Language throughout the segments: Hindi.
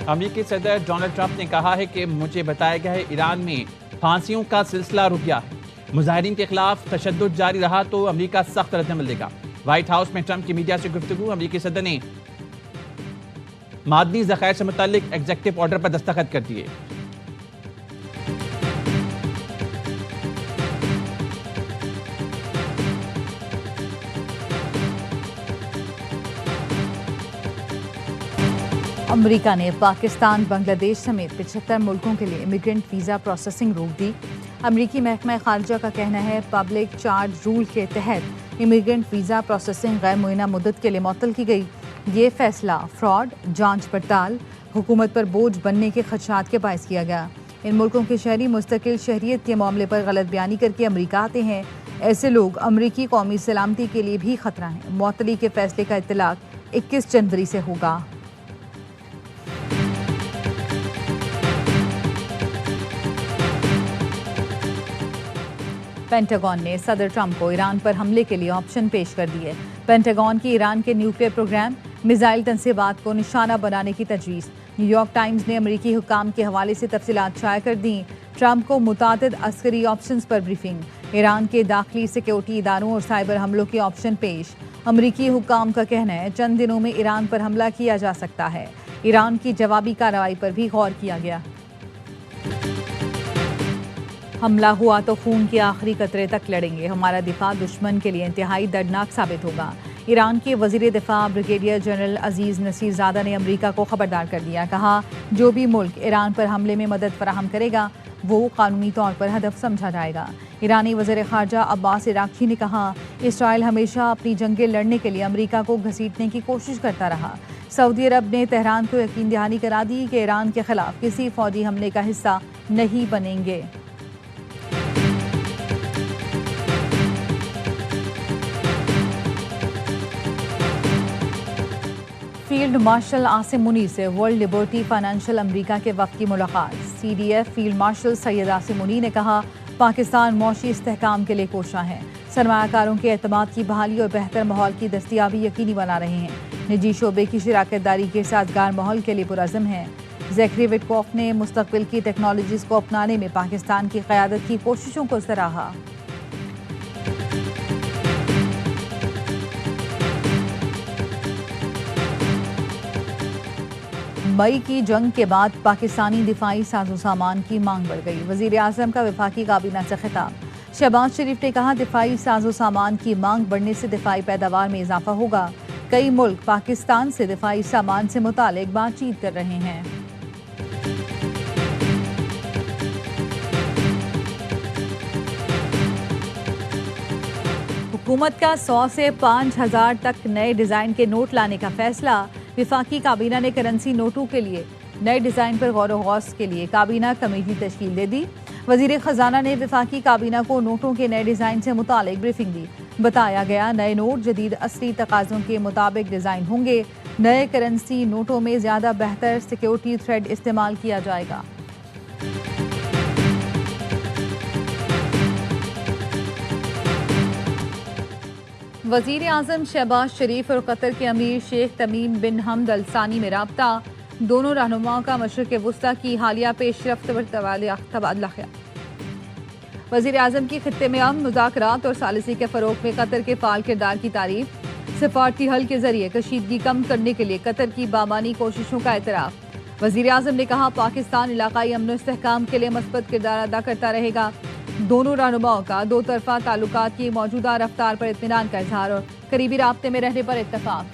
अमेरिकी सदर डोनाल्ड ट्रंप ने कहा है कि मुझे बताया गया है ईरान में फांसियों का सिलसिला रुक गया है। मुजाहिरीन के खिलाफ तशद्दुद जारी रहा तो अमेरिका सख्त रद्दमल देगा। व्हाइट हाउस में ट्रंप की मीडिया से गुफ्तगू। अमेरिकी सदर ने मादनी ज़खायर से मुताल्लिक एग्जीक्यूटिव ऑर्डर पर दस्तखत कर दिए। अमेरिका ने पाकिस्तान, बांग्लादेश समेत 75 मुल्कों के लिए इमिग्रेंट वीज़ा प्रोसेसिंग रोक दी। अमेरिकी महकमा खारजा का कहना है पब्लिक चार्ज रूल के तहत इमिग्रेंट वीज़ा प्रोसेसिंग गैर मुअय्यना मुद्दत के लिए मुअत्तल की गई। ये फैसला फ्रॉड, जांच पड़ताल, हुकूमत पर बोझ बनने के खदशात के बायस किया गया। इन मुल्कों के शहरी मुस्तकिल शहरियत के मामले पर गलत बयानी करके अमेरिका आते हैं। ऐसे लोग अमेरिकी कौमी सलामती के लिए भी खतरा हैं। मुअत्तली के फैसले का इत्तलाक 21 जनवरी से होगा। पेंटागन ने सदर ट्रंप को ईरान पर हमले के लिए ऑप्शन पेश कर दिए। पेंटागन की ईरान के न्यूक्लियर प्रोग्राम, मिसाइल तनसीबात को निशाना बनाने की तजवीज़। न्यूयॉर्क टाइम्स ने अमेरिकी हुक्काम के हवाले से तफसीलात शाया कर दी। ट्रंप को मुतादिद अस्करी ऑप्शंस पर ब्रीफिंग। ईरान के दाखिली सिक्योरिटी इदारों और साइबर हमलों के ऑप्शन पेश। अमेरिकी हुक्काम का कहना है चंद दिनों में ईरान पर हमला किया जा सकता है। ईरान की जवाबी कार्रवाई पर भी गौर किया गया। हमला हुआ तो खून के आखिरी कतरे तक लड़ेंगे। हमारा दिफा दुश्मन के लिए इंतहाई दर्दनाक साबित होगा। ईरान के वजीर दिफा ब्रिगेडियर जनरल अजीज नसीरजादा ने अमेरिका को खबरदार कर दिया। कहा जो भी मुल्क ईरान पर हमले में मदद फराहम करेगा वो कानूनी तौर पर हदफ समझा जाएगा। ईरानी वज़ीर ख़ारजा अब्बास इराक़ची ने कहा इसराइल हमेशा अपनी जंगें लड़ने के लिए अमेरिका को घसीटने की कोशिश करता रहा। सऊदी अरब ने तेहरान को यकीन दहानी करा दी कि ईरान के खिलाफ किसी फौजी हमले का हिस्सा नहीं बनेंगे। फील्ड मार्शल आसिम मुनीर से वर्ल्ड लिबर्टी फाइनेंशियल अमेरिका के वक्त की मुलाकात। CDF field marshal Syed Asim Munir ने कहा पाकिस्तान मौशी इस्तेहकाम के लिए कोशा है। सरमायाकारों के एतमाद की बहाली और बेहतर माहौल की दस्तियाबी यकीनी बना रहे हैं। निजी शोबे की शराकत दारी के साजगार माहौल के लिए पुरअज़्म है। ज़ैकरी विटकॉफ ने मुस्तक़बिल की टेक्नोलॉजीज़ को अपनाने में पाकिस्तान की क़यादत की कोशिशों को सराहा। मई की जंग के बाद पाकिस्तानी दिफाई साजो सामान की मांग बढ़ गई। वज़ीर आज़म का वफाकी काबीना से खिताब। शहबाज शरीफ ने कहा दिफाई साजो सामान की मांग बढ़ने से दिफाई पैदावार में इजाफा होगा। कई मुल्क पाकिस्तान से दिफाई सामान से मुतालिक बातचीत कर रहे हैं। हुकूमत का 100 से 5000 तक नए डिज़ाइन के नोट लाने का फैसला। विफाकी काबीना ने करेंसी नोटों के लिए नए डिज़ाइन पर गौर व गौस के लिए काबीना कमेटी तश्कील दे दी। वज़ीर ख़जाना ने विफाकी काबीना को नोटों के नए डिज़ाइन से मुतालिक ब्रीफिंग दी। बताया गया नए नोट जदीद असली तकाज़ों के मुताबिक डिज़ाइन होंगे। नए करेंसी नोटों में ज़्यादा बेहतर सिक्योरिटी थ्रेड इस्तेमाल किया जाएगा। वज़ीर आज़म शहबाज शरीफ और कतर के अमीर शेख तमीम बिन हमद अल सानी में राब्ता। दोनों रहनुमाओं का मशरिक़ वुस्ता की हालिया पेशरफ्त पर तबादला ख्याल। वज़ीर आज़म की खित्ते में अमन मुज़ाकरात और सालिसी के फ़रोग़ में कतर के फ़ाल किरदार की तारीफ। सिफारती हल के ज़रिए कशीदगी कम करने के लिए कतर की बामानी कोशिशों का एतराफ़। वज़ीर आज़म ने कहा पाकिस्तान इलाक़ाई अमन और इस्तेहकाम के लिए मस्बत किरदार अदा करता रहेगा। दोनों रहनुमाओं का दो तरफ़ा ताल्लुकात की मौजूदा रफ्तार पर इत्मीनान का इजहार और करीबी राब्ते में रहने पर इत्तफ़ाक़।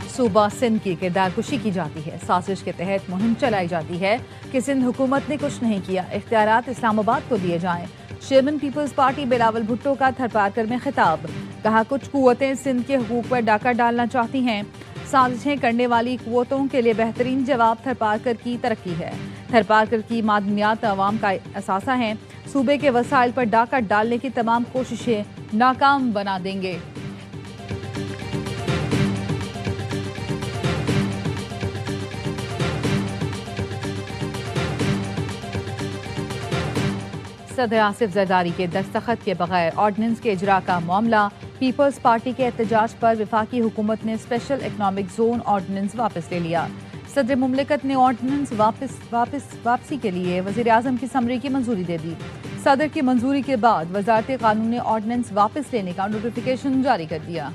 सूबा सिंध की किरदारकुशी की जाती है। साजिश के तहत मुहिम चलाई जाती है कि सिंध हुकूमत ने कुछ नहीं किया, इख्तियारात इस्लामाबाद को दिए जाएं। Chairman Peoples Party Bilawal Bhutto का थरपारकर में खिताब। कहा कुछ कुव्वतें सिंध के हुकूक पर डाका डालना चाहती हैं। साजिशें करने वाली कुव्वतों के लिए बेहतरीन जवाब थरपारकर की तरक्की है। थरपारकर की मादनियात अवाम का असासा हैं। सूबे के वसाइल पर डाका डालने की तमाम कोशिशें नाकाम बना देंगे। सदर आसिफ जरदारी के दस्तखत के बगैर ऑर्डिनेंस के इजरा का मामला। पीपल्स पार्टी के एहतजाज पर वफाकी हुकूमत ने स्पेशल इकनॉमिक जोन ऑर्डिनेंस वापस ले लिया। सदर मुमलिकत ने ऑर्डिनेंस वापसी के लिए वज़ीर आज़म की समरी की मंजूरी दे दी। सदर की मंजूरी के बाद वज़ारत कानून ने ऑर्डिनेंस वापस लेने का नोटिफिकेशन जारी कर दिया।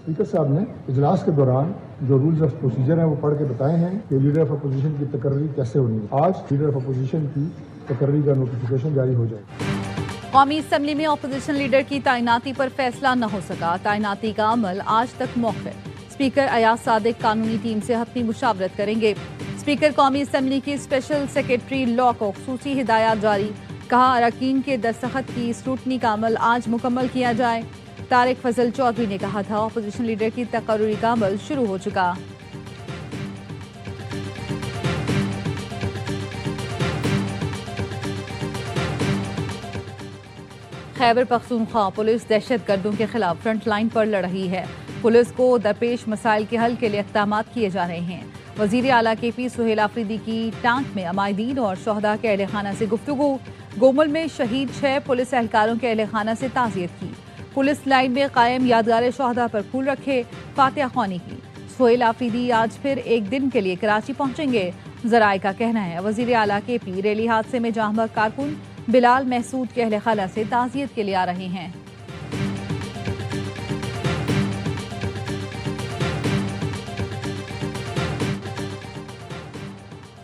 स्पीकर साहब ने इजलास के दौरान जो रूल्स ऑफ प्रोसीजर हैं वो पढ़ के बताए हैं कि लीडर ऑफ अपोजिशन की तकर्री कैसे होनी है। आज लीडर ऑफ अपोजिशन की तकर्री का नोटिफिकेशन जारी हो जाएगा। कौमी असम्बली में अपोजिशन लीडर की तैनाती पर फैसला न हो सका। तैनाती का अमल आज तक मौखर। स्पीकर अयाज सादिक कानूनी टीम से हतमी मुशावरत करेंगे। स्पीकर कौमी असम्बली की स्पेशल सेक्रेटरी लॉ को खुसूसी हिदायत जारी। कहा अरकान के दस्तखत की स्क्रूटनी का अमल आज मुकम्मल किया जाए। तारिक फजल चौधरी ने कहा था अपोजिशन लीडर की तकर्री का अमल शुरू हो चुका। खैबर पख्तूनख्वा पुलिस दहशत गर्दों के खिलाफ फ्रंट लाइन पर लड़ रही है। पुलिस को दरपेश मसाइल के हल के लिए इक़दाम किए जा रहे हैं। वज़ीर आला KP सुहेल आफरीदी की टांक में अमायदीन और शहदा के अहले खाना से गुफ्तगू। गोमल में शहीद 6 पुलिस एहलकारों के अहले खाना से ताज़ियत की। पुलिस लाइन में कायम यादगार शहदा पर फूल रखे, फातिहा ख्वानी की। सुहेल आफरीदी आज फिर एक दिन के लिए कराची पहुंचेंगे। जराए का कहना है वज़ीर आला KP रेली हादसे में जांबाज कारकुन बिलाल महसूद के अहले खाना से ताज़ियत के लिए आ रहे हैं।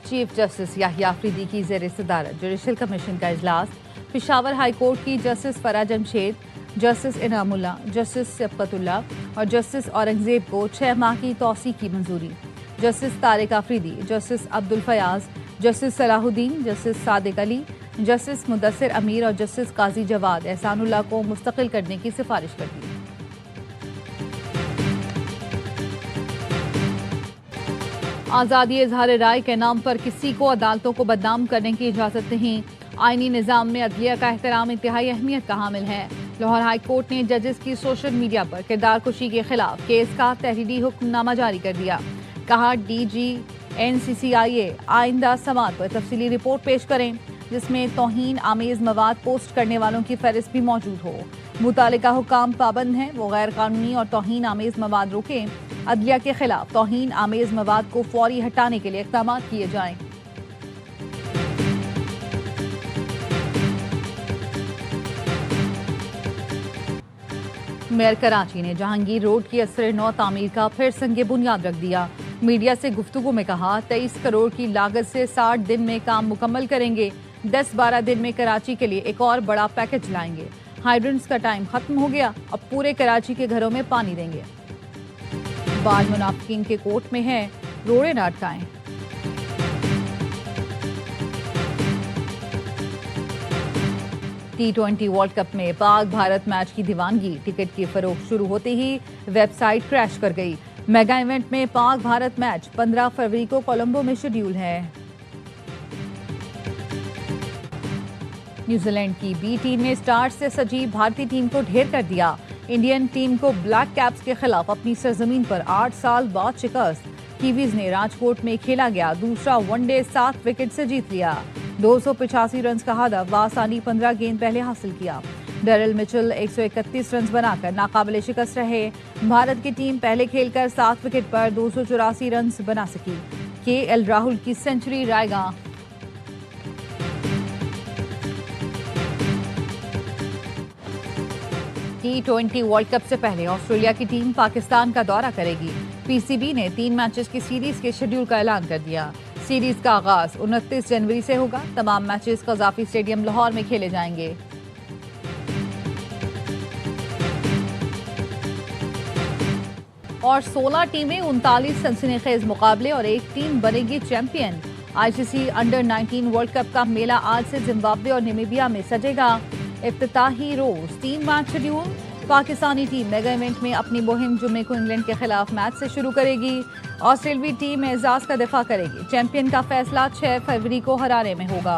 चीफ जस्टिस याहिया अफरीदी की ज़ेर सदारत जुडिशल कमीशन का इजलास। पेशावर हाई कोर्ट की जस्टिस फरा जमशेद, जस्टिस इनामुल्ला, जस्टिस सबकतुल्ला और जस्टिस औरंगजेब को 6 माह की तौसी की मंजूरी। Justice Tariq Afridi, justice Abdul Fayaz, justice Salahuddin, justice Sadiq Ali, justice Mudassir Amir और जस्टिस काजी जवाद एहसानुल्लाह को मुस्तकिल करने की सिफारिश कर दी। आज़ादी इजहार राय के नाम पर किसी को अदालतों को बदनाम करने की इजाज़त नहीं। आईनी निज़ाम में अदलिया का एहतराम इंतहाई अहमियत का हामिल है। लाहौर हाई कोर्ट ने जजेस की सोशल मीडिया पर किरदार कुशी के खिलाफ केस का तहरीरी हुक्मनामा जारी कर दिया। कहा DG NCCIA आइंदा समात पर तफसीली रिपोर्ट पेश करें जिसमें तौहीन आमेज मवाद पोस्ट करने वालों की फहरिस्त भी मौजूद हो। मुतालिका हुकाम पाबंद हैं, वो गैर कानूनी और तौहीन आमेज मवाद रोकें। अदलिया के खिलाफ तौहीन आमेज मवाद को फौरी हटाने के लिए इक़दाम किए जाएं। मेयर कराची ने जहांगीर रोड की असर नौ तामीर का फिर संगे बुनियाद रख दिया। मीडिया से गुफ्तगू में कहा 23 करोड़ की लागत से 60 दिन में काम मुकम्मल करेंगे। 10-12 दिन में कराची के लिए एक और बड़ा पैकेज लाएंगे। हाइड्रेंट्स का टाइम खत्म हो गया, अब पूरे कराची के घरों में पानी देंगे। बाल मुनाफिकीन के कोर्ट में है, रोड़े न अटकाएं। T20 वर्ल्ड कप में पाक भारत मैच की दीवानगी। टिकट की फरोख्त शुरू होते ही वेबसाइट क्रैश कर गई। मेगा इवेंट में पाक भारत मैच 15 फरवरी को कोलंबो में शेड्यूल है। न्यूजीलैंड की B टीम ने स्टार्स से सजी भारतीय टीम को ढेर कर दिया। इंडियन टीम को ब्लैक कैप्स के खिलाफ अपनी सरजमीन पर 8 साल बाद शिकस्त। कीवीज ने राजकोट में खेला गया दूसरा वनडे 7 विकेट से जीत लिया। 285 रन का हदफ आसानी 15 गेंद पहले हासिल किया। डेरिल मिचेल 131 रन बनाकर नाकाबिले शिकस्त रहे। भारत की टीम पहले खेलकर 7 विकेट पर 284 रन बना सकी। KL राहुल की सेंचुरी रायगा। T20 वर्ल्ड कप से पहले ऑस्ट्रेलिया की टीम पाकिस्तान का दौरा करेगी। PCB ने 3 मैचेस की सीरीज के शेड्यूल का ऐलान कर दिया। सीरीज का आगाज 29 जनवरी से होगा। तमाम मैचेस कज़ाफी स्टेडियम लाहौर में खेले जाएंगे। और 16 टीमें 39 सनसनीखेज मुकाबले और एक टीम बनेगी champion. ICC under 19 world cup का मेला आज से जिम्बाब्वे और नामीबिया में सजेगा। इफ्तिताही रोज 3 match schedule. Pakistani team mega event में अपनी मुहिम जुम्मे को इंग्लैंड के खिलाफ मैच से शुरू करेगी। ऑस्ट्रेलियाई टीम एजाज का दिफा करेगी। चैंपियन का फैसला 6 फरवरी को हरारे में होगा।